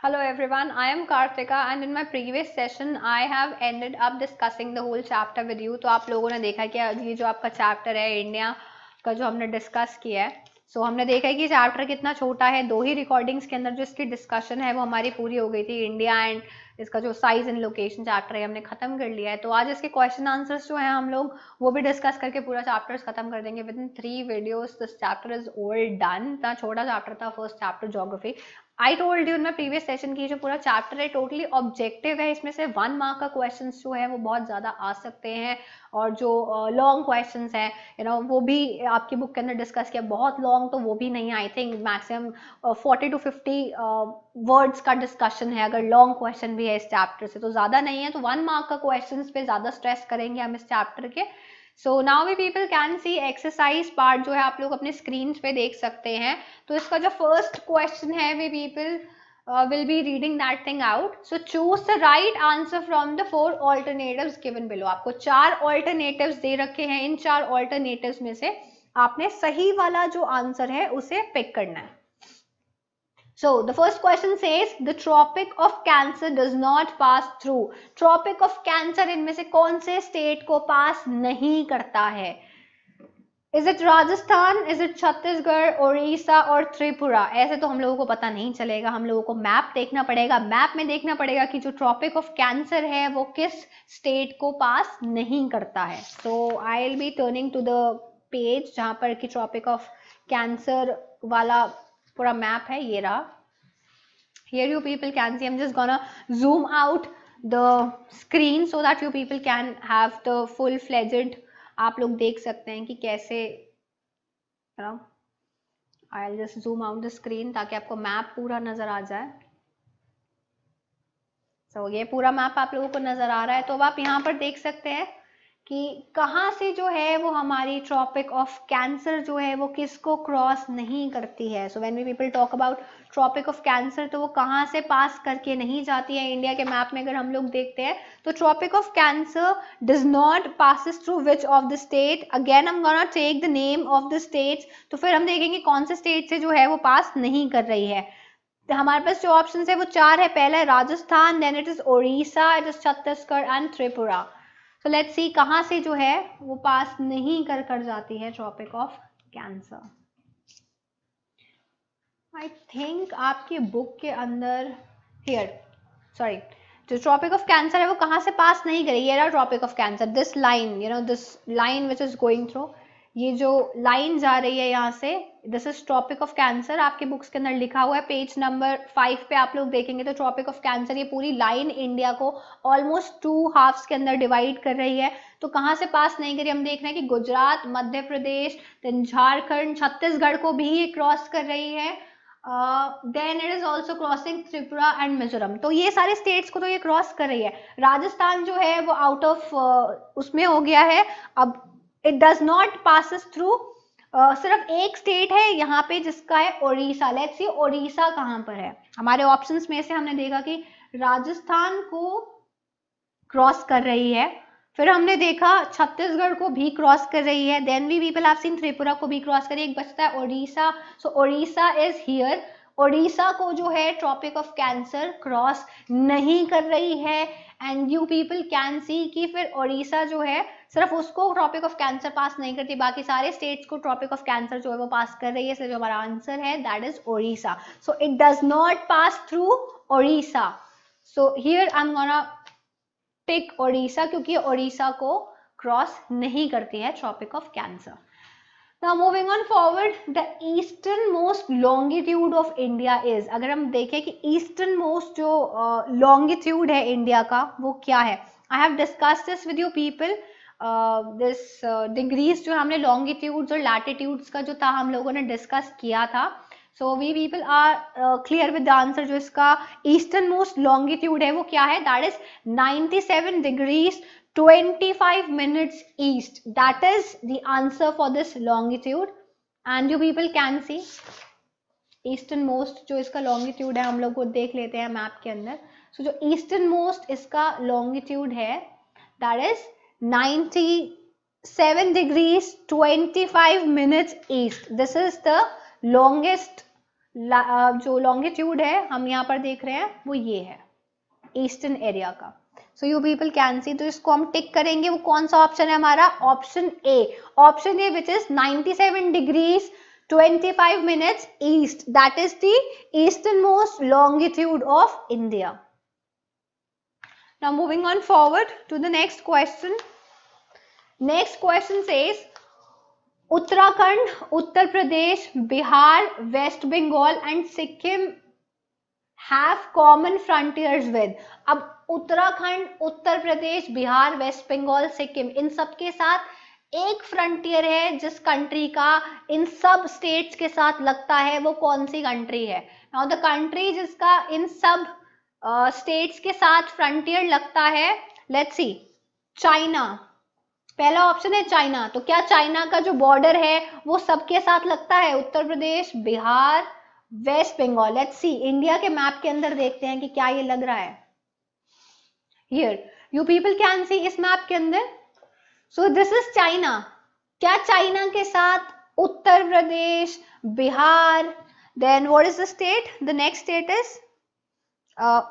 Hello everyone, I am Kartika and in my previous session I have ended up discussing the whole chapter with you. तो आप लोगों ने देखा कि ये जो आपका चैप्टर है इंडिया का जो हमने डिस्कस किया है, हमने देखा है कि चैप्टर कितना छोटा है, 2 ही रिकॉर्डिंग्स के अंदर जो इसकी डिस्कशन है वो हमारी पूरी हो गई थी। इंडिया एंड इसका जो साइज एंड लोकेशन चैप्टर है हमने खत्म कर लिया है। तो आज इसके क्वेश्चन आंसर्स जो है हम लोग वो भी डिस्कस करके पूरा चैप्टर्स खत्म कर देंगे with in 3 videos. This chapter is all done. इतना छोटा चैप्टर था first chapter geography. I told you in my previous session की जो पूरा चैप्टर है टोटली ऑब्जेक्टिव है, इसमें से 1 मार्क का क्वेश्चन जो है वो बहुत ज्यादा आ सकते हैं और जो लॉन्ग क्वेश्चन है वो भी आपकी बुक के अंदर डिस्कस किया। बहुत लॉन्ग तो वो भी नहीं, I think maximum 40 to 50 words का डिस्कशन है अगर लॉन्ग क्वेश्चन भी है इस चैप्टर से, तो ज्यादा नहीं है। तो 1 मार्क का क्वेश्चन पे ज्यादा स्ट्रेस करेंगे हम इस चैप्टर के। So now we people can see exercise part जो है आप लोग अपने स्क्रीन पे देख सकते हैं। तो इसका जो फर्स्ट क्वेश्चन है we people will be reading that thing out. So choose the right answer from the 4 alternatives given below. आपको 4 alternatives दे रखे हैं, इन 4 alternatives में से आपने सही वाला जो आंसर है उसे पिक करना है। So the first question says the Tropic of Cancer does not pass through. Tropic of Cancer इनमें से कौन से स्टेट को पास नहीं करता है? Is it Rajasthan, is it Chhattisgarh, Orissa और त्रिपुरा? ऐसे तो हम लोगों को पता नहीं चलेगा, हम लोगों को मैप देखना पड़ेगा। मैप में देखना पड़ेगा कि जो ट्रॉपिक ऑफ कैंसर है वो किस स्टेट को पास नहीं करता है। So I will be turning to the page जहां पर कि ट्रॉपिक ऑफ कैंसर वाला पूरा मैप है, ये रहा। Here you people can see, I'm just gonna zoom out the screen so that you people can have the full-fledged, आप लोग देख सकते हैं कि कैसे, I'll just zoom out the screen ताकि आपको मैप पूरा नजर आ जाए। So ये पूरा मैप आप लोगों को नजर आ रहा है। तो अब आप यहाँ पर देख सकते हैं कि कहाँ से जो है वो हमारी ट्रॉपिक ऑफ कैंसर जो है वो किसको क्रॉस नहीं करती है। So when we people talk about Tropic of Cancer तो वो कहाँ से पास करके नहीं जाती है। इंडिया के मैप में अगर हम लोग देखते हैं तो Tropic of Cancer does not passes through which of the state. Again I am gonna take the name of the states, तो फिर हम देखेंगे कौन से स्टेट से जो है वो पास नहीं कर रही है। तो हमारे पास जो ऑप्शन है वो 4 है। पहला है Rajasthan, then it is Orissa, it is Chhattisgarh and Tripura. So let's see कहां से जो है वो पास नहीं कर जाती है Tropic of Cancer. I think आपकी बुक के अंदर हियर, सॉरी, जो ट्रॉपिक ऑफ कैंसर है वो कहां से पास नहीं करेगी। ये रहा Tropic of Cancer, this line, this line which is going through, ये जो लाइन जा रही है यहाँ से, this is Tropic of Cancer. आपके बुक्स के अंदर लिखा हुआ है पेज नंबर 5 पे आप लोग देखेंगे तो ट्रॉपिक ऑफ कैंसर ये पूरी लाइन इंडिया को ऑलमोस्ट 2 हाफ्स के अंदर डिवाइड कर रही है। तो कहाँ से पास नहीं करी, हम देख रहे हैं कि गुजरात, मध्य प्रदेश, देन झारखंड, छत्तीसगढ़ को भी ये क्रॉस कर रही है। Then it is also crossing Tripura and Mizoram. तो ये सारे स्टेट्स को तो ये क्रॉस कर रही है। राजस्थान जो है वो आउट ऑफ उसमें हो गया है। अब it does not passes through, सिर्फ एक स्टेट है यहाँ पे जिसका है उड़ीसा। लेट्स सी उड़ीसा कहाँ पर है। हमारे ऑप्शंस में से हमने देखा कि राजस्थान को क्रॉस कर रही है, फिर हमने देखा छत्तीसगढ़ को भी क्रॉस कर रही है, then we people have seen Tripura को भी क्रॉस करी, एक बचता है Orissa. So Orissa is here. Orissa को जो है ट्रॉपिक ऑफ कैंसर क्रॉस नहीं कर रही है एंड यू पीपल कैन सी कि फिर उड़ीसा जो है सिर्फ उसको ट्रॉपिक ऑफ कैंसर पास नहीं करती, बाकी सारे स्टेट्स को ट्रॉपिक ऑफ कैंसर जो है वो पास कर रही है। इसलिए जो हमारा आंसर है that is Orissa. So it does not pass through Orissa. So here I am gonna pick Orissa क्योंकि उड़ीसा को क्रॉस नहीं करती है Tropic of Cancer. Now moving on forward, the easternmost longitude of India is, अगर हम देखें कि easternmost जो longitude है इंडिया का वो क्या है। I have discussed this with you people, this degrees जो हमने longitudes और latitudes का जो था हम लोगों ने डिस्कस किया था। So we people are clear with the answer। जो इसका easternmost longitude है वो क्या है, that is 97 degrees 25 minutes east. That is the answer for this longitude and you people can see easternmost जो इसका longitude है हम लोग को देख लेते हैं मैप के अंदर। So जो easternmost इसका longitude है that is 97 degrees 25 minutes east. This is the longest जो लॉन्गिट्यूड है हम यहाँ पर देख रहे हैं वो ये है ईस्टर्न एरिया का। सो यू पीपल कैन सी, तो इसको हम टिक करेंगे। वो कौन सा ऑप्शन है हमारा? Option A which is 97 degrees 25 minutes east, that is the easternmost longitude of India. Now moving on forward to the next question. Next question says Uttarakhand, Uttar Pradesh, Bihar, West Bengal and Sikkim have common frontiers with. अब Uttarakhand, Uttar Pradesh, Bihar, West Bengal, Sikkim, इन सब के साथ एक frontier है जिस country का इन सब स्टेट्स के साथ लगता है, वो कौन सी कंट्री है? नाउ द कंट्री जिसका इन सब स्टेट्स के साथ फ्रंटियर लगता है, लेट्स सी, चाइना। पहला ऑप्शन है चाइना। तो क्या चाइना का जो बॉर्डर है वो सबके साथ लगता है? Uttar Pradesh, Bihar, West Bengal. Let's see, India के मैप के अंदर देखते हैं कि क्या ये लग रहा है। Here you people can see, इस मैप के अंदर, सो दिस इज चाइना। क्या चाइना के साथ Uttar Pradesh, Bihar, then what is the state, the next state is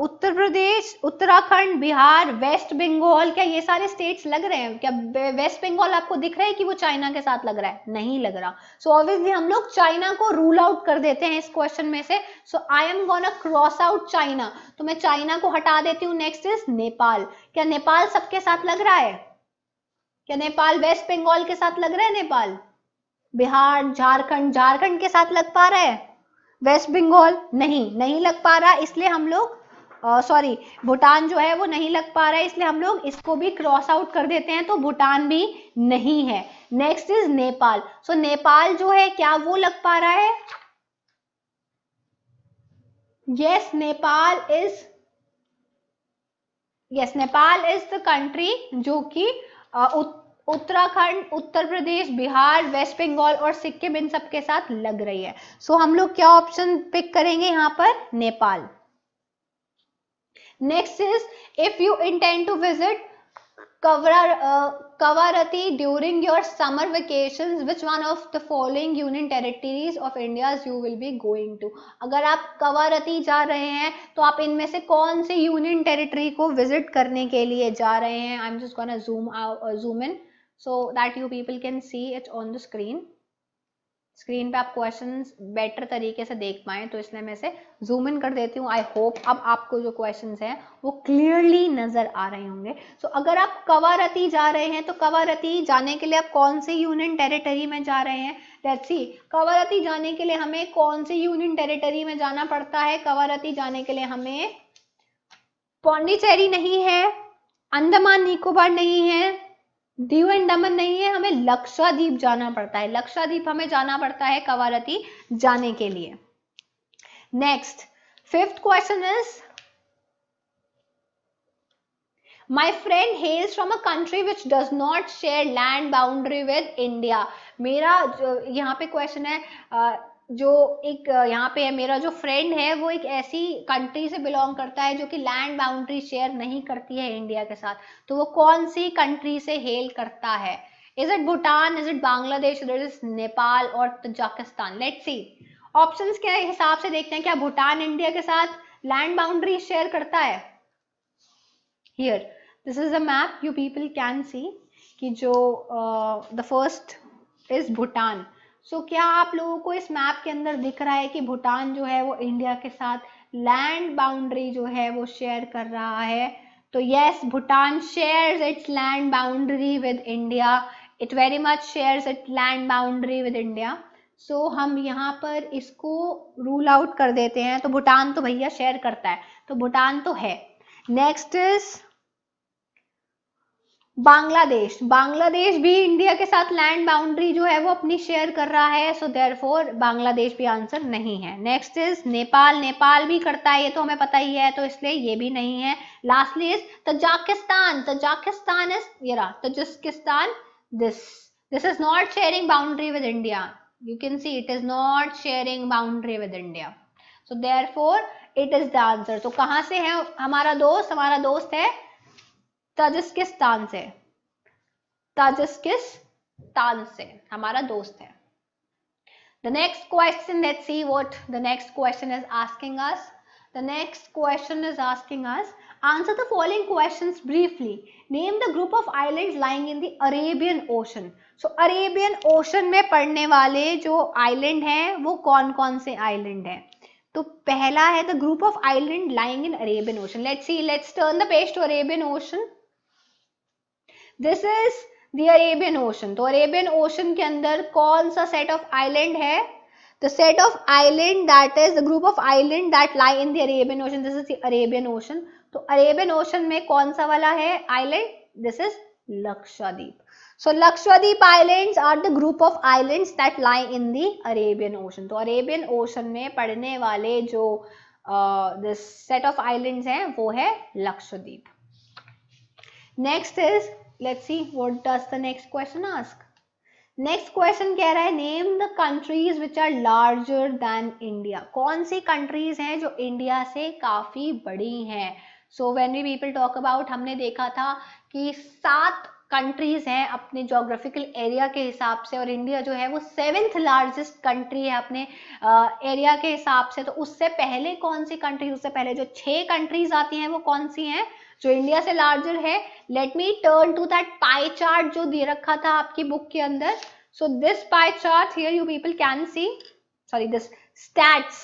Uttar Pradesh, Uttarakhand, Bihar, West Bengal, क्या ये सारे स्टेट्स लग रहे हैं? क्या वेस्ट बंगाल आपको दिख रहा है कि वो चाइना के साथ लग रहा है? नहीं लग रहा। सो ऑब्वियसली हम लोग चाइना को रूल आउट कर देते हैं इस क्वेश्चन में से। So I am gonna cross out China, तो मैं चाइना को हटा देती हूँ। Next is Nepal. क्या नेपाल सबके साथ लग रहा है? क्या नेपाल वेस्ट बंगाल के साथ लग रहा है? नेपाल, बिहार, झारखंड, झारखंड के साथ लग पा रहा है? वेस्ट बंगाल नहीं लग पा रहा, इसलिए हम लोग सॉरी, भूटान जो है वो नहीं लग पा रहा है, इसलिए हम लोग इसको भी क्रॉस आउट कर देते हैं, तो भूटान भी नहीं है। Next is Nepal. सो नेपाल जो है क्या वो लग पा रहा है? Yes, Nepal is the country जो कि उत्तराखंड, उत्तर प्रदेश, बिहार, वेस्ट बंगाल और सिक्किम इन सब के साथ लग रही है। सो हम लोग क्या ऑप्शन पिक करेंगे यहाँ पर? Nepal. Next is, if you intend to visit Kavarati during your summer vacations, which one of the following union territories of India you will be going to? अगर आप कवारती जा रहे हैं तो आप इनमें से कौन से यूनियन टेरिटरी को विजिट करने के लिए जा रहे हैं? I am just gonna zoom in so that you people can see it on the screen. Screen पे आप क्वेश्चंस बेटर तरीके से देख पाएं, तो इसलिए मैं इसे जूम इन कर देती हूँ। आई होप अब आपको जो क्वेश्चंस हैं वो क्लियरली नजर आ रहे होंगे। सो अगर आप कवारती जा रहे हैं तो कवारती जाने के लिए आप कौन से यूनियन टेरिटरी में जा रहे हैं? लेट्स सी, कवारती जाने के लिए हमें कौन से यूनियन टेरिटरी में जाना पड़ता है? कवारती जाने के लिए हमें पौंडीचेरी नहीं है, अंडमान निकोबार नहीं है, दीव एंड दमन नहीं है, हमें लक्षद्वीप जाना पड़ता है। लक्षद्वीप हमें जाना पड़ता है कवारती जाने के लिए। Next, fifth question is, my friend हेल्स from a country which does not share land boundary with India. मेरा यहाँ पे क्वेश्चन है, जो एक यहाँ पे है, मेरा जो फ्रेंड है वो एक ऐसी कंट्री से बिलोंग करता है जो कि लैंड बाउंड्री शेयर नहीं करती है इंडिया के साथ। तो वो कौन सी कंट्री से हेल करता है? Is it Bhutan, is it Bangladesh, is it Nepal और तजाकिस्तान? लेट्स सी, ऑप्शंस के हिसाब से देखते हैं क्या भूटान इंडिया के साथ लैंड बाउंड्री शेयर करता है? Here this is a map, you people can सी कि जो द फर्स्ट इज भूटान। सो क्या आप लोगों को इस मैप के अंदर दिख रहा है कि भूटान जो है वो इंडिया के साथ लैंड बाउंड्री जो है वो शेयर कर रहा है? तो yes, Bhutan shares its land boundary with India, it very much shares it land boundary with India. So हम यहाँ पर इसको रूल आउट कर देते हैं, तो भूटान तो भैया शेयर करता है, तो भूटान तो है। Next is Bangladesh. बांग्लादेश भी इंडिया के साथ लैंड बाउंड्री जो है वो अपनी शेयर कर रहा है, सो देयरफॉर बांग्लादेश भी आंसर नहीं है। Next is Nepal. नेपाल भी करता है, ये तो हमें पता ही है, तो इसलिए ये भी नहीं है। Lastly is Tajikistan. Tajikistan is ये रहा, Tajikistan. This is not sharing boundary with India, you can see it is not sharing boundary with India, so therefore it is the answer। तो कहां से है हमारा दोस्त? हमारा दोस्त है तजाकिस्तान से, ताजिकिस्तान से हमारा दोस्त है। The next question, let's see what the next question is asking us. The next question is asking us, answer the following questions briefly. Name the group of islands lying in the Arabian Ocean. So Arabian Ocean में पड़ने वाले जो island हैं वो कौन कौन से island हैं? तो पहला है the group of island lying in Arabian Ocean. Let's see, let's turn the page to Arabian Ocean. This is the Arabian Ocean. तो Arabian Ocean के अंदर कौन सा set of island है? The set of island, that is the group of island that lie in the Arabian Ocean. This is the Arabian Ocean. तो Arabian Ocean में कौन सा वाला है island? This is Lakshadweep. So Lakshadweep Islands are the group of islands that lie in the Arabian Ocean. तो Arabian Ocean में पड़ने वाले जो this set of islands हैं वो है Lakshadweep. Next is, let's see what does the next question ask. Next question कह रहा है name the countries which are larger than India. कौन सी कंट्रीज हैं जो इंडिया से काफी बड़ी हैं? So when we people talk about, हमने देखा था कि 7 कंट्रीज हैं अपने जोग्राफिकल एरिया के हिसाब से, और इंडिया जो है वो 7th लार्जेस्ट कंट्री है अपने एरिया के हिसाब से. तो उससे पहले कौन सी कंट्री, उससे पहले जो 6 कंट्रीज आती हैं वो कौन सी हैं जो इंडिया से लार्जर है? Let me turn to that pie chart जो दे रखा था आपकी बुक के अंदर. So this pie chart here you people can see, sorry this stats,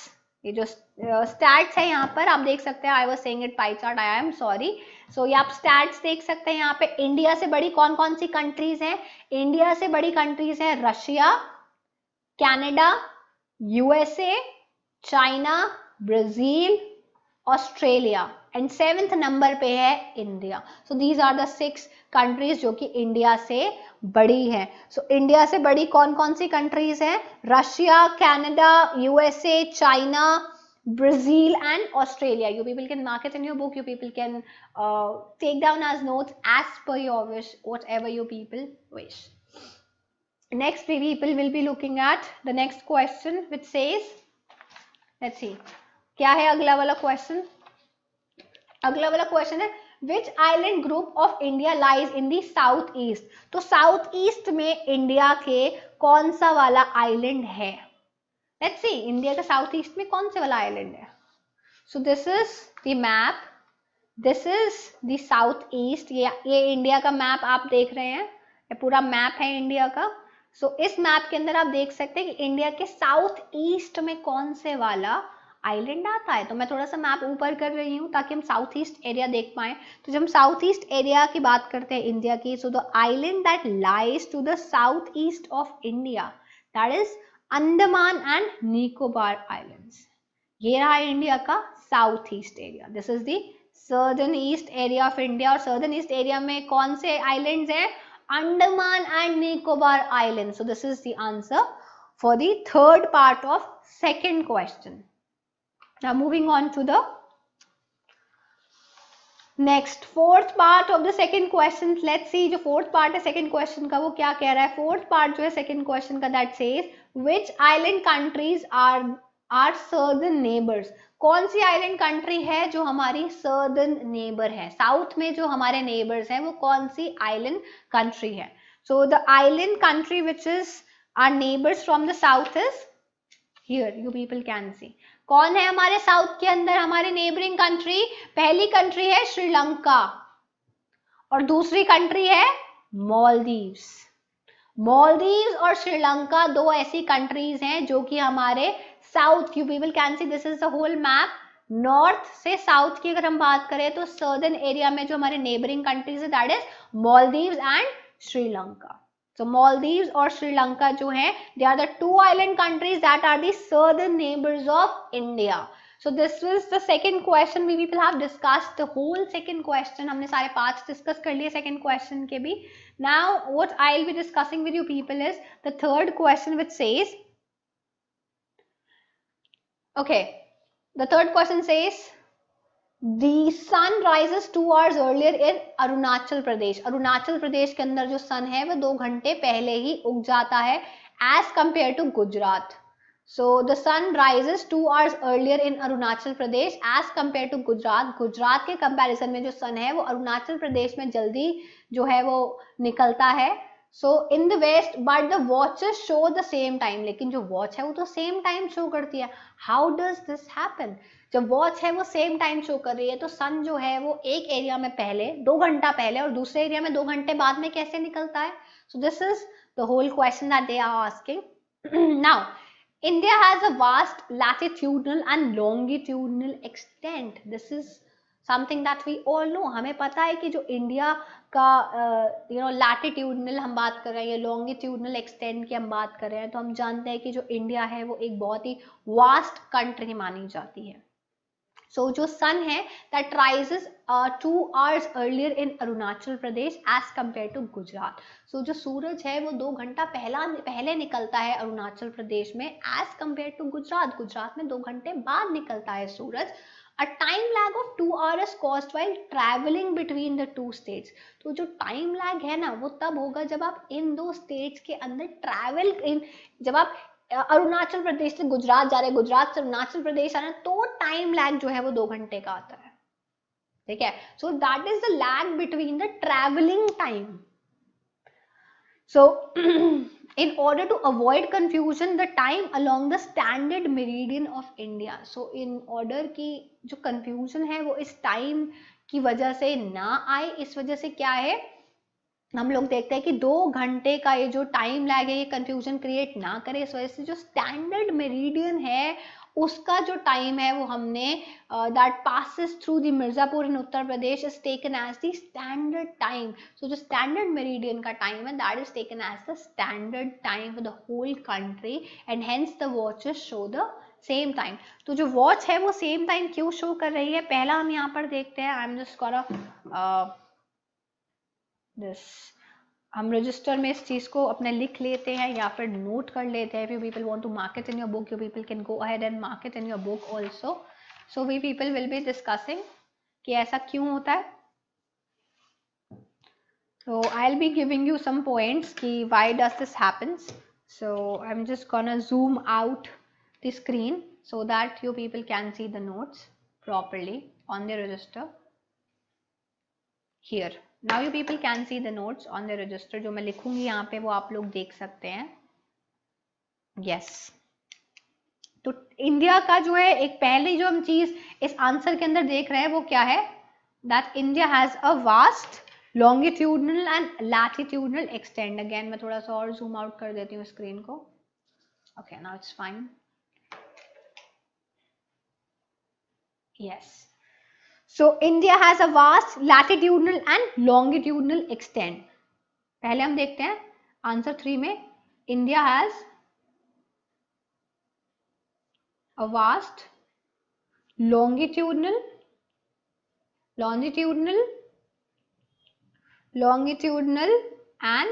ये जो स्टैट्स है यहाँ पर आप देख सकते हैं. I was saying it pie chart, I am sorry. So ये आप स्टैट्स देख सकते हैं यहाँ पे. इंडिया से बड़ी कौन कौन सी कंट्रीज हैं? इंडिया से बड़ी कंट्रीज हैं Russia, Canada, USA, China, Brazil, Australia, and 7th number पे है India. So these are the 6 countries जो कि इंडिया से बड़ी है. सो इंडिया से बड़ी कौन कौन सी कंट्रीज हैं? Russia, Canada, USA, China, Brazil and Australia. You people can mark it in your book. You people can take down as notes as per your wish, whatever you people wish. Next, we people will be looking at the next question, which says, let's see, क्या है अगला वाला question? अगला वाला question है which island group of India lies in the south east. तो south east में India के कौन सा वाला आइलैंड है? लेट्स सी, इंडिया का साउथ ईस्ट में कौन से वाला आइलैंड है? So this is the map, this is the south east. ये इंडिया का मैप आप देख रहे हैं, ये पूरा मैप है इंडिया का. सो इस मैप के अंदर आप देख सकते हैं कि इंडिया के साउथ ईस्ट में कौन से वाला आइलैंड आता है. तो मैं थोड़ा सा मैप ऊपर कर रही हूँ ताकि हम साउथ ईस्ट एरिया देख पाए. तो जब हम साउथ ईस्ट एरिया की बात करते हैं इंडिया की, so the island that lies to the south east of India, that is Andaman and Nicobar islands. ये रहा इंडिया का south east area. This is the southern east area of India. और southern east area में कौन से islands हैं? Andaman and Nicobar island. So this is the answer for the third part of second question. Now moving on to the next fourth part of the second question. Let's see, जो fourth part है second question का वो क्या कह रहा है? fourth part जो है second question का that says which island countries are southern neighbors. कौन सी island country है जो हमारी southern neighbor है? साउथ में जो हमारे neighbors हैं वो कौन सी island country है? So the island country which is our neighbors from the south is here, you people can see. कौन है हमारे साउथ के अंदर हमारे नेबरिंग कंट्री? पहली कंट्री है श्रीलंका और दूसरी कंट्री है मालदीव्स. मालदीव्स और श्रीलंका दो ऐसी कंट्रीज हैं जो कि हमारे south, you people can see this is the whole map. North से साउथ की अगर हम बात करें तो सर्दर्न एरिया में जो हमारे नेबरिंग कंट्रीज है that is Maldives and Sri Lanka. So Maldives और श्रीलंका जो हैं, they are the 2 island countries that are the southern neighbors of India. So this was the second question. We people have discussed the whole second question. हमने सारे parts discuss कर लिए second question के भी. Now what I'll be discussing with you people is the third question which says, okay, the third question says The sun rises 2 hours earlier in Arunachal Pradesh. Arunachal Pradesh के अंदर जो sun है वो 2 घंटे पहले ही उग जाता है as compared to Gujarat. So the sun rises 2 hours earlier in Arunachal Pradesh as compared to Gujarat. Gujarat के कंपैरिजन में जो सन है वो अरुणाचल प्रदेश में जल्दी जो है वो निकलता है. So in the west but the watches show the same time, लेकिन जो वॉच है वो तो सेम टाइम शो करती है. How does this happen? जब वॉच है वो सेम टाइम शो कर रही है तो सन जो है वो एक एरिया में पहले 2 घंटा पहले और दूसरे एरिया में 2 घंटे बाद में कैसे निकलता है? So this is the whole question that they are asking. Now India has a vast latitudinal and longitudinal extent. This is something that we all know. हमें पता है कि जो इंडिया का लैटिट्यूडनल हम बात कर रहे हैं या लॉन्गिट्यूडनल एक्सटेंड की हम बात कर रहे हैं, तो हम जानते हैं कि जो इंडिया है वो एक बहुत ही वास्ट कंट्री मानी जाती है. सो जो सन है that rises 2 hours earlier in Arunachal Pradesh as compare to Gujarat. So जो सूरज है वो 2 घंटा पहले निकलता है अरुणाचल प्रदेश में as compare to Gujarat. Gujarat में 2 घंटे बाद निकलता है सूरज. A time lag of 2 hours caused while traveling between the two states. तो जो टाइम लैग है ना वो तब होगा जब आप इन दो स्टेट्स के अंदर ट्रैवल जब आप अरुणाचल प्रदेश से गुजरात जा रहे हैं, गुजरात से अरुणाचल प्रदेश आ रहे हैं, तो टाइम लैग जो है वो 2 घंटे का आता है. ठीक है. So that is the lag between the travelling time. So in order to avoid confusion, the time along the standard meridian of India. So in order कि जो confusion है वो इस time की वजह से ना आए, इस वजह से क्या है हम लोग देखते हैं कि 2 घंटे का ये जो टाइम लैग है ये कंफ्यूजन क्रिएट ना करे. इस वजह से जो स्टैंडर्ड मेरिडियन है उसका जो टाइम है वो हमने that passes through the Mirzapur in Uttar Pradesh is taken as the standard time. So जो स्टैंडर्ड मेरिडियन का टाइम है that is taken as the standard time for the whole country and hence the watches show the same time. तो जो watch है वो same time क्यों show कर रही है पहला हम यहाँ पर देखते हैं. I am just gonna this, हम रजिस्टर में इस चीज को अपने लिख लेते हैं या फिर नोट कर लेते हैं. If you people want to mark it in your book, you people can go ahead and mark it in your book also. So we people will be discussing कि ऐसा क्यों होता है. So I'll be giving you some points कि why does this happens. So I'm just gonna zoom out the screen so that you people can see the notes properly on the register. Here now you people can see the notes on the register. जो मैं लिखूंगी यहाँ पे वो आप लोग देख सकते हैं. Yes. तो इंडिया का जो है एक पहले जो हम चीज इस आंसर के अंदर देख रहे हैं वो क्या है, that India has a vast longitudinal and latitudinal extent. Again मैं थोड़ा सा और zoom out कर देती हूँ स्क्रीन को. Okay, now it's fine. Yes. So India has a vast latitudinal and longitudinal extent. पहले हम देखते हैं आंसर 3 में India has a vast longitudinal and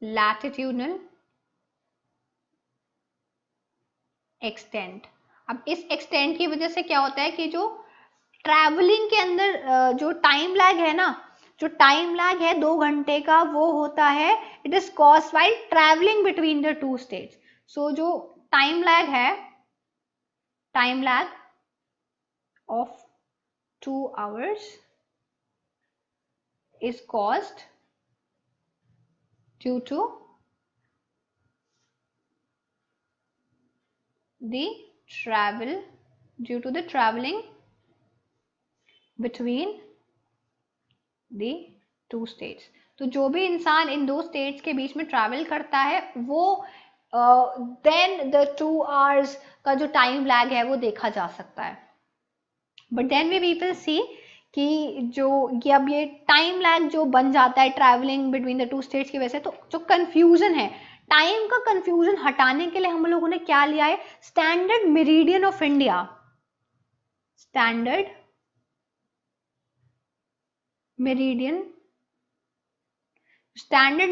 latitudinal extent. अब इस एक्सटेंट की वजह से क्या होता है कि जो ट्रैवलिंग के अंदर जो टाइम लैग है ना, जो टाइम लैग है 2 घंटे का वो होता है, it is caused by travelling between the two states. So जो टाइम लैग है, time lag of 2 hours is caused due to the traveling between the two states. तो जो भी इंसान इन 2 स्टेट्स के बीच में ट्रैवल करता है वो देन द 2 hours का जो टाइम लैग है वो देखा जा सकता है. But then we people see कि जो ये अब ये टाइम लैग जो बन जाता है ट्रैवलिंग बिटवीन द 2 स्टेट्स की वजह से, तो जो कंफ्यूजन है, टाइम का कंफ्यूजन हटाने के लिए हम लोगों ने क्या लिया है, standard meridian of India. Standard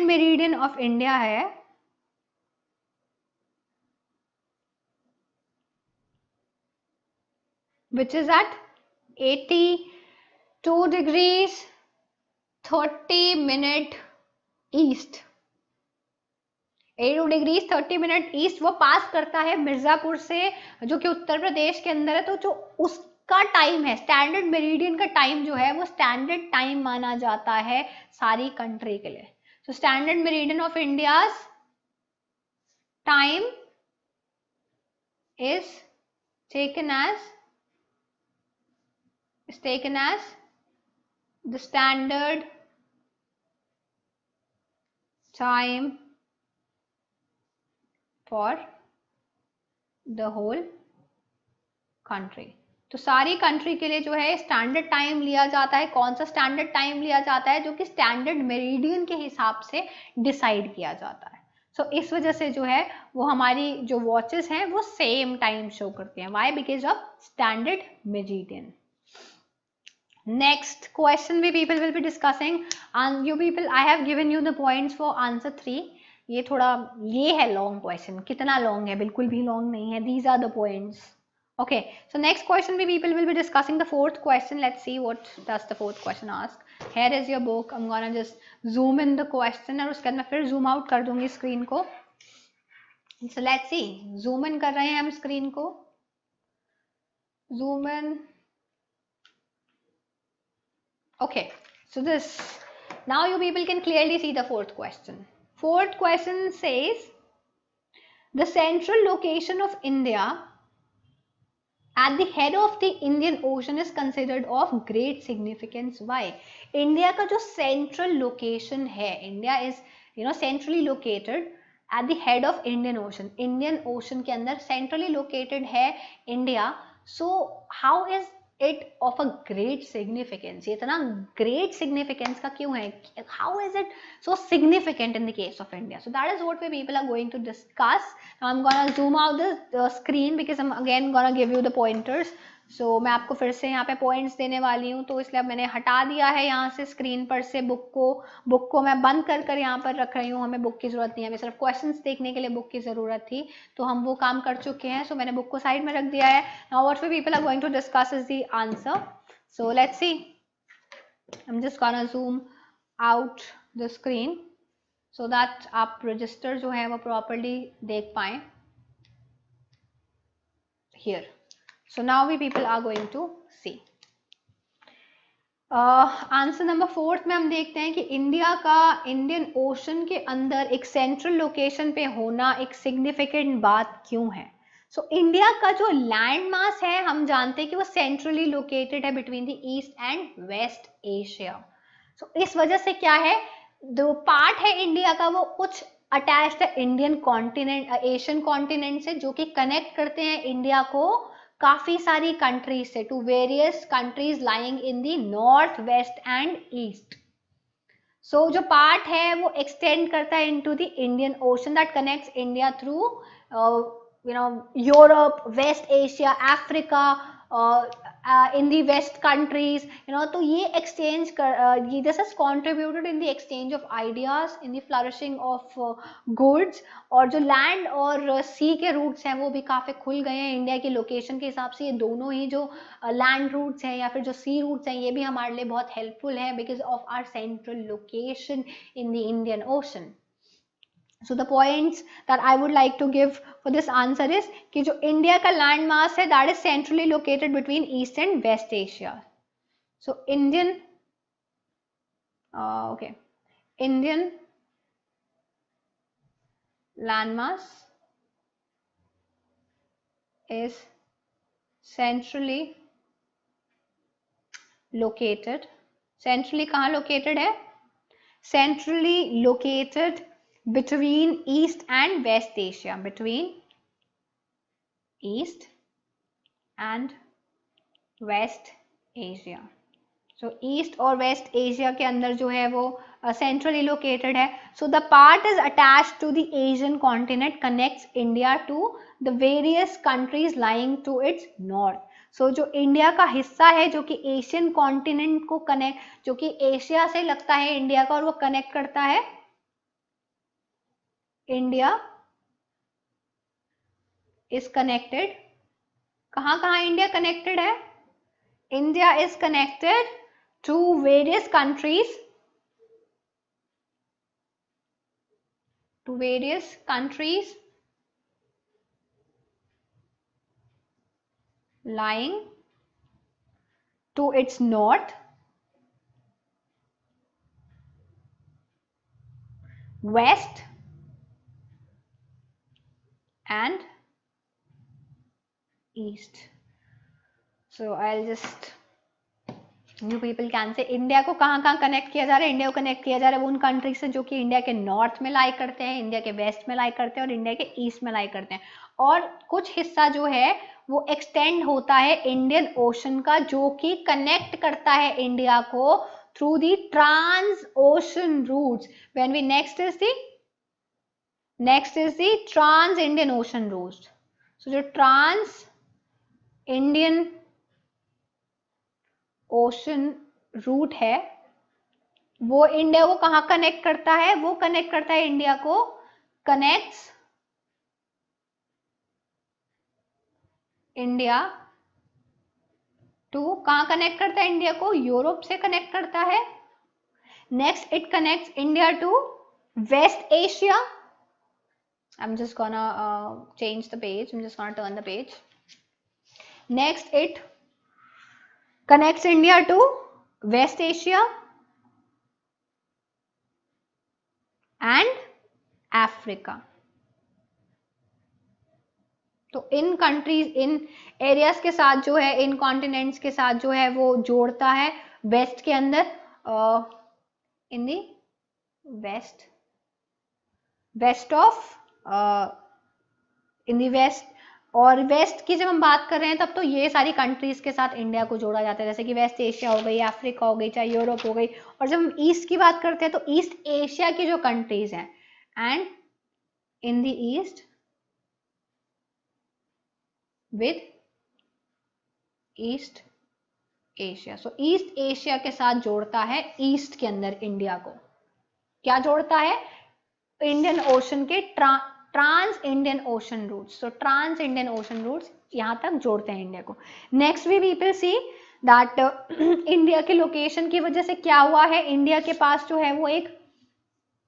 meridian of India है which is at 82 degrees 30 minute east. 82 degrees 30 minute east वो पास करता है मिर्जापुर से, जो कि उत्तर प्रदेश के अंदर है. तो जो उस का टाइम है, स्टैंडर्ड मेरिडियन का टाइम जो है वो स्टैंडर्ड टाइम माना जाता है सारी कंट्री के लिए. So standard meridian of India's time is taken as the standard time for the whole country. तो सारी कंट्री के लिए जो है स्टैंडर्ड टाइम लिया जाता है. कौन सा स्टैंडर्ड टाइम लिया जाता है? जो कि स्टैंडर्ड मेरिडियन के हिसाब से डिसाइड किया जाता है. सो इस वजह से जो है वो हमारी जो वॉचेस हैं वो सेम टाइम शो करती हैं. Why? Because of standard meridian. Next question we people will be discussing, and you people I have given you the points for answer 3. ये थोड़ा ये है long question. कितना long है? बिल्कुल भी long नहीं है. These are the points. Okay, so next question we people will be discussing the fourth question. Let's see what does the fourth question ask. Here is your book. I'm gonna just zoom in the question और उसके बाद मैं फिर zoom out कर दूंगी screen को. So let's see. Zoom in कर रहे हैं हम screen को. Zoom in. Okay, so this, now you people can clearly see the fourth question. Fourth question says, the central location of India at the head of the Indian Ocean is considered of great significance. Why? India का जो central location है, India is centrally located at the head of Indian Ocean. Indian Ocean के अंदर centrally located है India. So how is it of a great significance? ये इतना great significance का क्यों है? How is it so significant in the case of India? So that is what we people are going to discuss. Now I'm gonna zoom out the screen because I'm again gonna give you the pointers. So मैं आपको फिर से यहाँ पे points देने वाली हूँ, तो इसलिए अब मैंने हटा दिया है यहाँ से screen पर से बुक को मैं बंद कर यहाँ पर रख रही हूँ. हमें बुक की जरूरत नहीं है, हमें सिर्फ questions देखने के लिए बुक की जरूरत थी, तो हम वो काम कर चुके हैं. सो मैंने बुक को साइड में रख दिया है. Now what we people are going to discuss is the answer. So let's see. I'm just gonna zoom out the screen so that आप register जो है वो properly देख पाएं. Here. So now we people are going to see. Answer number 4 में हम देखते हैं कि इंडिया का इंडियन ओशन के अंदर एक सेंट्रल लोकेशन पे होना एक सिग्निफिकेंट बात क्यों है. सो इंडिया का जो लैंड मास है हम जानते हैं कि वो सेंट्रली लोकेटेड है between the east and west Asia. So इस वजह से क्या है, जो पार्ट है इंडिया का वो कुछ अटैच्ड है इंडियन कॉन्टिनेंट एशियन कॉन्टिनेंट से, जो कि कनेक्ट करते हैं इंडिया को काफी सारी कंट्रीज से, to various countries lying in the north west and east. So जो पार्ट है वो एक्सटेंड करता है into the Indian ocean that connects India through Europe, west Asia, Africa, in the west countries, तो ये exchange this has contributed in the exchange of ideas, in the flourishing of goods. और जो land और sea के routes हैं वो भी काफी खुल गए हैं इंडिया की लोकेशन के हिसाब से. ये दोनों ही जो land routes हैं या फिर जो sea routes हैं ये भी हमारे लिए बहुत helpful है because of our central location in the Indian Ocean. So the points that I would like to give for this answer is कि जो इंडिया का लैंड मास है that is centrally located between East and West Asia. So Indian landmass is centrally located. Centrally कहाँ located है? Centrally located between East and West Asia. Between East and West Asia. So East और West Asia के अंदर जो है वो centrally located है. So the part is attached to the Asian continent, connects India to the various countries lying to its north. So जो India का हिस्सा है जो कि एशियन कॉन्टिनेंट को कनेक्ट, जो कि एशिया से लगता है इंडिया का और वो कनेक्ट करता है इंडिया is connected. कहाँ इंडिया कनेक्टेड है? India is connected to various countries, lying to its north, west and east. So I'll just, you people can say, India को कहाँ कहाँ कनेक्ट किया जा रहा है? इंडिया को कनेक्ट किया जा रहा है वो उन कंट्री से जो कि इंडिया के नॉर्थ में लाई करते हैं, इंडिया के वेस्ट में लाई करते हैं और इंडिया के ईस्ट में लाई करते हैं। और कुछ हिस्सा जो है वो एक्सटेंड होता है इंडियन ओशन का, जो कि कनेक्ट करता है इंडिया को through the trans ocean routes. When we next is the trans Indian ocean routes. So जो ट्रांस इंडियन ओशन रूट है वो इंडिया को कहाँ कनेक्ट करता है? वो कनेक्ट करता है इंडिया को, कनेक्ट्स इंडिया टू, कहाँ कनेक्ट करता है इंडिया को? यूरोप से कनेक्ट करता है। Next it connects India to West Asia. I'm just gonna change the page. I'm just gonna turn the page. Next it connects India to West Asia and Africa. तो इन countries, इन areas के साथ जो है, इन continents के साथ जो है वो जोड़ता है वेस्ट के अंदर, in the west of, in the west. और वेस्ट की जब हम बात कर रहे हैं तब तो ये सारी कंट्रीज के साथ इंडिया को जोड़ा जाता है, जैसे कि वेस्ट एशिया हो गई, अफ्रीका हो गई, चाहे यूरोप हो गई। और जब हम ईस्ट की बात करते हैं तो ईस्ट एशिया की जो कंट्रीज हैं, and in the east with east Asia. So east Asia के साथ जोड़ता है ईस्ट के अंदर इंडिया को। क्या जोड़ता है? इंडियन ओशन के ट्रांस इंडियन ओशन रूट्स। तो ट्रांस इंडियन ओशन रूट्स यहां तक जोड़ते हैं इंडिया को। Next we people see that India के लोकेशन की वजह से क्या हुआ है, इंडिया के पास जो है वो एक,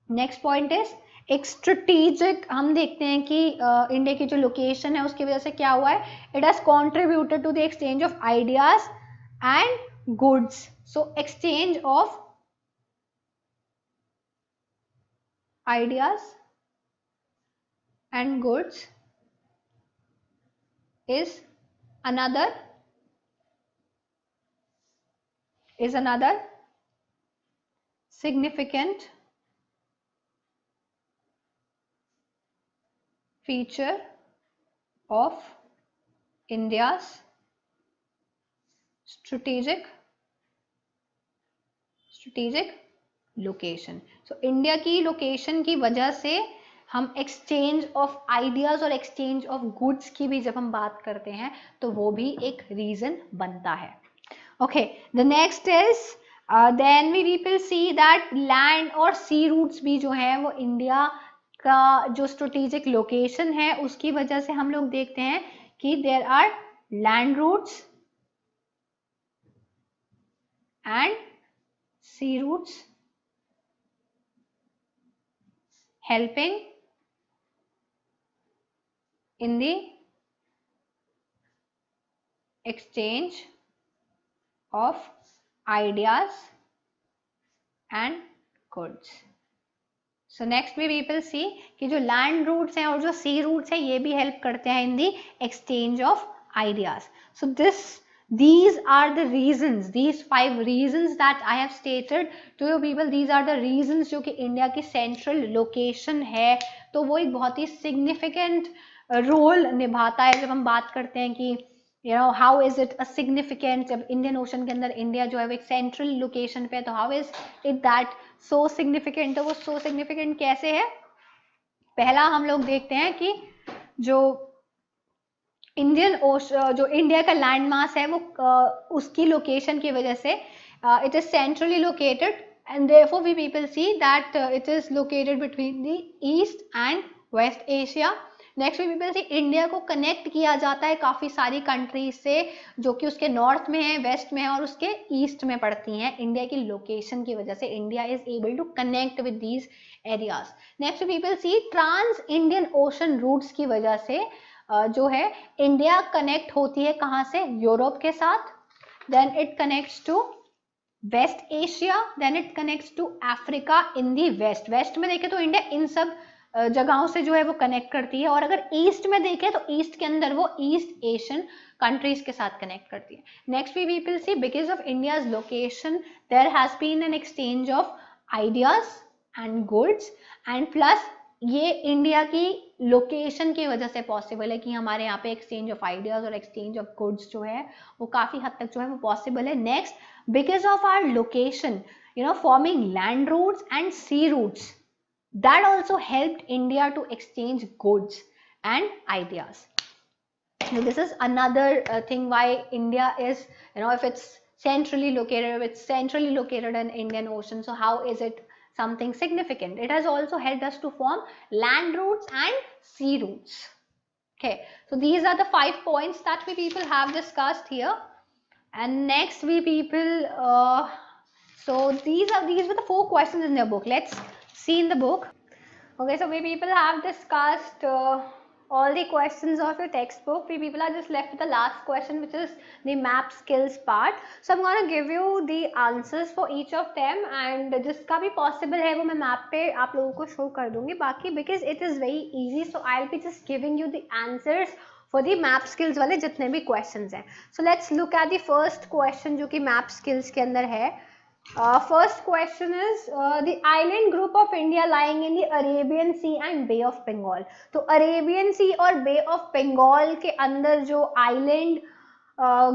नेक्स्ट पॉइंट इज एक स्ट्रेटेजिक, हम देखते हैं कि इंडिया की जो लोकेशन है उसकी वजह से क्या हुआ है, it has contributed to the exchange of ideas and goods. So exchange of ideas and goods is another significant feature of India's strategic location. So India की लोकेशन की वजह से हम एक्सचेंज ऑफ आइडियाज और एक्सचेंज ऑफ गुड्स की भी जब हम बात करते हैं तो वो भी एक रीजन बनता है। Okay, the next is then we people see that land और सी रूट्स भी जो है वो इंडिया का जो स्ट्रेटेजिक लोकेशन है उसकी वजह से हम लोग देखते हैं कि there are land routes and sea routes helping in the exchange of ideas and goods. So next we people see कि जो land routes हैं और जो sea routes हैं ये भी help करते हैं in the exchange of ideas. So these are the reasons, these 5 reasons that I have stated to you people, these are the reasons जो कि इंडिया की सेंट्रल लोकेशन है तो वो एक बहुत ही सिग्निफिकेंट रोल निभाता है जब हम बात करते हैं कि you know how is it a significant, जब इंडियन ओशन के अंदर इंडिया जो है वो एक सेंट्रल लोकेशन पे है तो how is it that so significant. तो वो सो सिग्निफिकेंट कैसे है? पहला हम लोग देखते हैं कि जो इंडियन ओशन, जो इंडिया का लैंड मास है वो उसकी लोकेशन की वजह से it is centrally located and therefore we people see that it is located between the east and west Asia. Next we people see India को कनेक्ट किया जाता है काफी सारी कंट्रीज से जो कि उसके नॉर्थ में है, वेस्ट में है और उसके ईस्ट में पड़ती हैं। इंडिया की लोकेशन की वजह से India is able to connect with these areas. Next we people see trans Indian ocean routes की वजह से जो है इंडिया कनेक्ट होती है कहाँ से? यूरोप के साथ then it connects to West Asia, then it connects to Africa in the West. West में देखें तो इंडिया इन सब जगहों से जो है वो कनेक्ट करती है, और अगर ईस्ट में देखें तो ईस्ट के अंदर वो ईस्ट एशियन कंट्रीज के साथ कनेक्ट करती है. Next we people see because of India's location there has been an exchange of ideas and goods, and plus ये इंडिया की लोकेशन की वजह से पॉसिबल है कि हमारे यहाँ पे एक्सचेंज ऑफ आइडियाज और एक्सचेंज ऑफ गुड्स जो है वो काफी हद तक जो है वो पॉसिबल है. Next, because of our location, forming land routes and sea routes, that also helped India to exchange goods and ideas. Now, this is another thing why India is, if it's centrally located in Indian Ocean, so how is it something significant? It has also helped us to form land routes and sea routes. Okay, so these are the 5 points that we people have discussed here. And next we people, so these were the 4 questions in their book. Let's see in the book. Okay, so we people have discussed all the questions of your textbook. We people are just left with the last question, which is the map skills part. So I'm going to give you the answers for each of them, and जिसका भी possible है वो मैं map पे आप लोगों को show कर दूंगी. बाकी because it is very easy, so I'll be just giving you the answers for the map skills वाले जितने भी questions हैं. So let's look at the first question जो कि map skills के अंदर है. First question is the island group of India lying in the Arabian Sea and Bay of Bengal. तो Arabian Sea और Bay of Bengal के अंदर जो island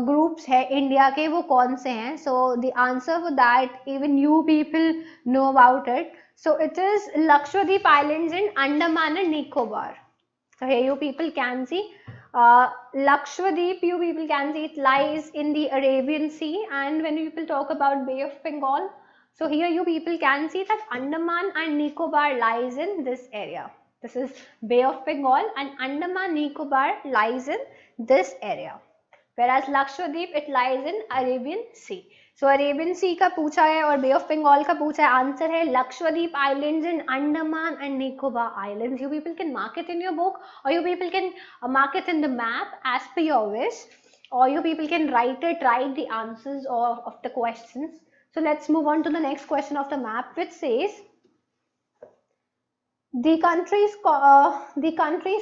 groups है इंडिया के वो कौन से हैं? So the answer for that, even you people know about it. So it is Lakshadweep Islands in Andaman and Nicobar. So here you people can see Lakshadweep, you people can see it lies in the Arabian Sea, and when people talk about Bay of Bengal, so here you people can see that Andaman and Nicobar lies in this area. This is Bay of Bengal, and Andaman Nicobar lies in this area, whereas Lakshadweep it lies in Arabian Sea. So Arabian Sea का पूछा है और Bay of Bengal का पूछा है. Answer है Lakshadweep Islands in Andaman and Nicobar Islands. You people can mark it in your book, or you people can mark it in the map as per your wish, or you people can write the answers of the questions. So let's move on to the next question of the map, which says the countries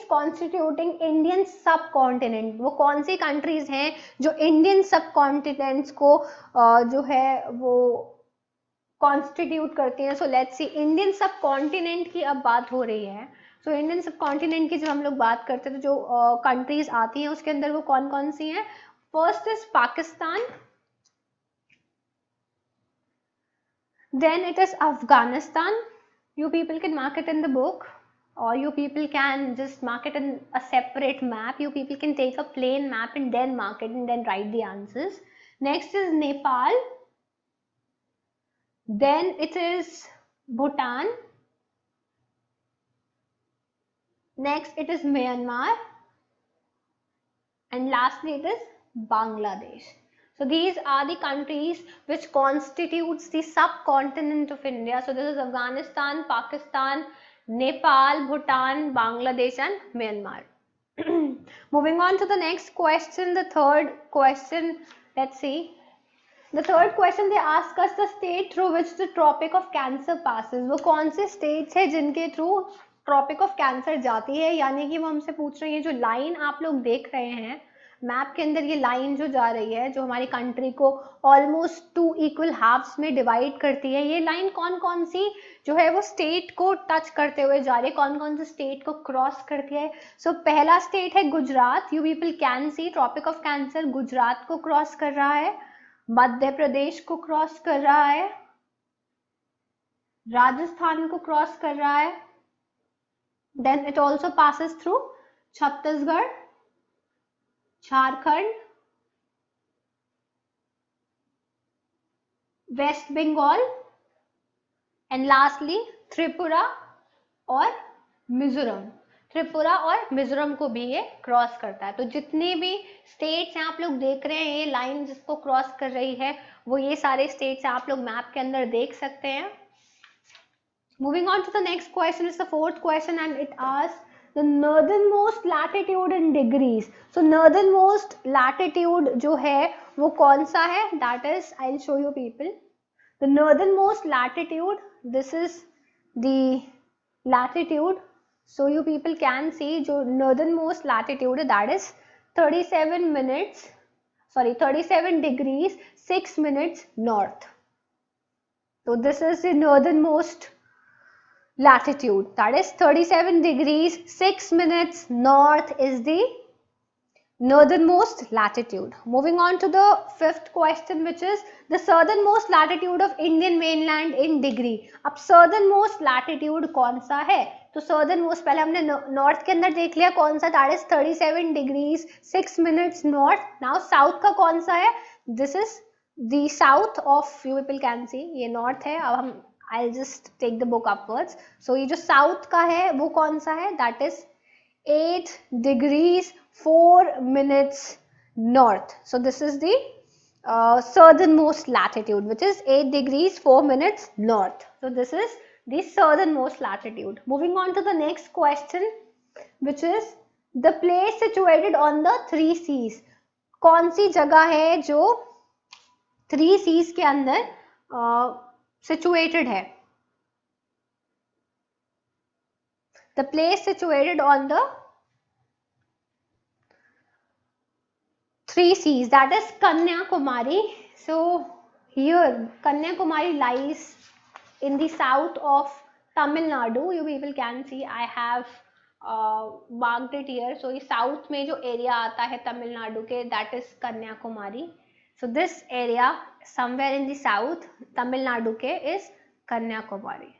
constituting Indian subcontinent. वो कौन सी countries हैं जो Indian subcontinents को जो है वो constitute करती हैं? So let's see, Indian subcontinent की अब बात हो रही है. So Indian subcontinent की जब हम लोग बात करते हैं तो जो countries आती हैं उसके अंदर वो कौन कौन सी हैं? First is Pakistan, then it is Afghanistan. You people can mark it in the book, or you people can just mark it in a separate map. You people can take a plain map and then mark it and then write the answers. Next is Nepal, then it is Bhutan, next it is Myanmar, and lastly it is Bangladesh. So these are the countries which constitutes the subcontinent of India. So this is Afghanistan, Pakistan, Nepal, Bhutan, Bangladesh and Myanmar. Moving on to the next question, the third question. Let's see. The third question, they ask us the state through which the Tropic of Cancer passes. वो कौन से states है जिनके through Tropic of Cancer जाती है? यानी कि वो हमसे पूछ रही है जो लाइन आप लोग देख रहे हैं मैप के अंदर, ये लाइन जो जा रही है जो हमारी कंट्री को ऑलमोस्ट 2 इक्वल हाफ्स में डिवाइड करती है, ये लाइन कौन कौन सी जो है वो स्टेट को टच करते हुए जा रही है, कौन कौन से स्टेट को क्रॉस करती है? सो पहला स्टेट है Gujarat. You people can see Tropic of Cancer Gujarat को क्रॉस कर रहा है, मध्य प्रदेश को क्रॉस कर रहा है, राजस्थान को क्रॉस कर रहा है, then it also passes through Chhattisgarh, Jharkhand, West Bengal and lastly Tripura और मिजोरम. त्रिपुरा और मिजोरम को भी ये क्रॉस करता है. तो जितने भी स्टेट्स हैं आप लोग देख रहे हैं, ये लाइन जिसको क्रॉस कर रही है वो ये सारे स्टेट्स आप लोग मैप के अंदर देख सकते हैं. Moving on to the next question, is the fourth question and it asks the northern most latitude in degrees. So northern most latitude जो है वो कौन सा है? That is, I will show you people. The northern most latitude, this is the latitude. So you people can see जो northern most latitude है, that is 37 minutes, sorry 37 degrees 6 minutes north. So this is the northern most latitude, that is 37 degrees 6 minutes north is the northernmost latitude. Moving on to the fifth question, which is the southernmost latitude of Indian mainland in degree. अब southernmost latitude कौन सा है? तो southernmost पहले हमने north के अंदर देख लिया कौन सा, that is 37 degrees 6 minutes north. Now south का कौन सा है? This is the south of, you people can see, ये north है. अब हम I'll just take the book upwards. So ये जो south का है वो कौन सा है? That is 8 degrees 4 minutes north. So this is the southernmost latitude, which is 8 degrees 4 minutes north. So this is the southernmost latitude. Moving on to the next question, which is the place situated on the 3 seas. कौन सी जगह है जो 3 seas के अंदर situated है? The place situated on the 3 seas, that is Kanyakumari. So here Kanyakumari lies in the south of Tamil Nadu. You people can see I have marked it here. So ये south में जो area आता है Tamil Nadu के, that is Kanyakumari. So this area somewhere in the south Tamil Nadu के is Kanyakumari.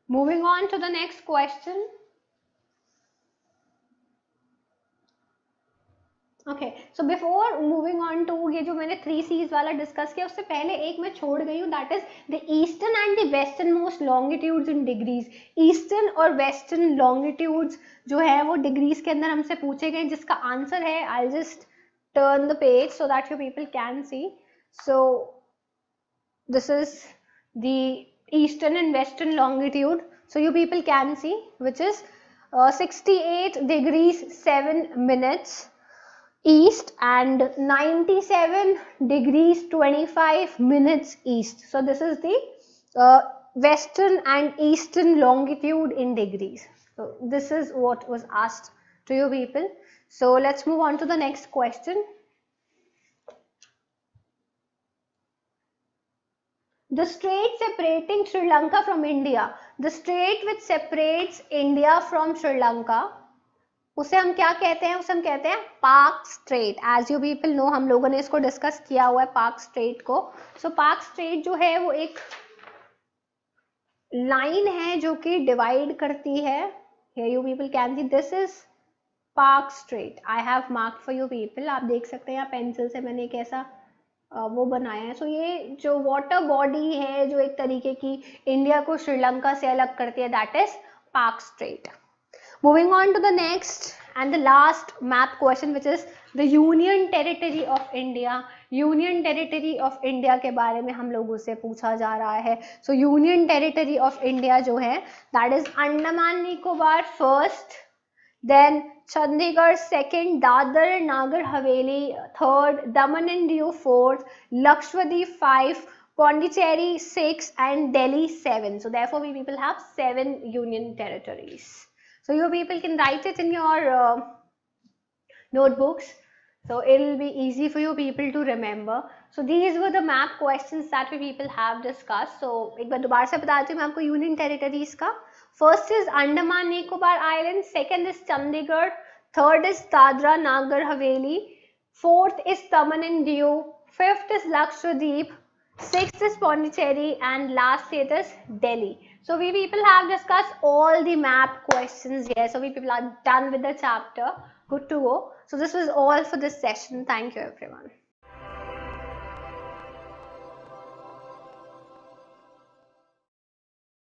Moving on to the next question. Okay, so before moving on to ये जो मैंने 3 seas वाला डिस्कस किया, उससे पहले एक मैं छोड़ गई हूँ, that is the eastern and the western most longitudes in degrees. Eastern और western longitudes जो है वो degrees के अंदर हमसे पूछे गए, जिसका आंसर है, I'll just turn the page so that you people can see. So this is the eastern and western longitude. So you people can see, which is 68 degrees 7 minutes east and 97 degrees 25 minutes east. So this is the western and eastern longitude in degrees. So this is what was asked to you people. So let's move on to the next question. The strait separating Sri Lanka from India. The strait which separates India from Sri Lanka, उसे हम क्या कहते हैं? उसे हम कहते हैं Palk Strait. As you people know, हम लोगों ने इसको डिस्कस किया हुआ है पार्क स्ट्रेट को. सो पार्क स्ट्रेट जो है वो एक लाइन है जो कि डिवाइड करती है. Here you people can see, this is park straight. I have marked for you people. आप देख सकते हैं यहाँ पेंसिल से मैंने एक ऐसा वो बनाया है. सो ये जो वाटर बॉडी है जो एक तरीके की इंडिया को श्रीलंका से अलग करती है, that is park straight. Moving on to the next and the last map question, which is the Union Territory of India. Union Territory of India के बारे में हम लोगों से पूछा जा रहा है. So Union Territory of India जो है, that is Andaman Nicobar first, then Chandigarh second, Dadar Nagar Haveli third, Daman and Diu fourth, Lakshadweep 5, Pondicherry 6 and Delhi 7. So therefore we people have 7 union territories. So you people can write it in your notebooks. So it will be easy for you people to remember. So these were the map questions that we people have discussed. So एक बार दोबारा से बताती हूँ मैं आपको union territories का. First is Andaman Nicobar Island, second is Chandigarh, third is Dadra Nagar Haveli, fourth is Daman and Diu, fifth is Lakshadweep, sixth is Pondicherry, and last it is Delhi. So we people have discussed all the map questions here. So we people are done with the chapter. Good to go. So this was all for this session. Thank you everyone.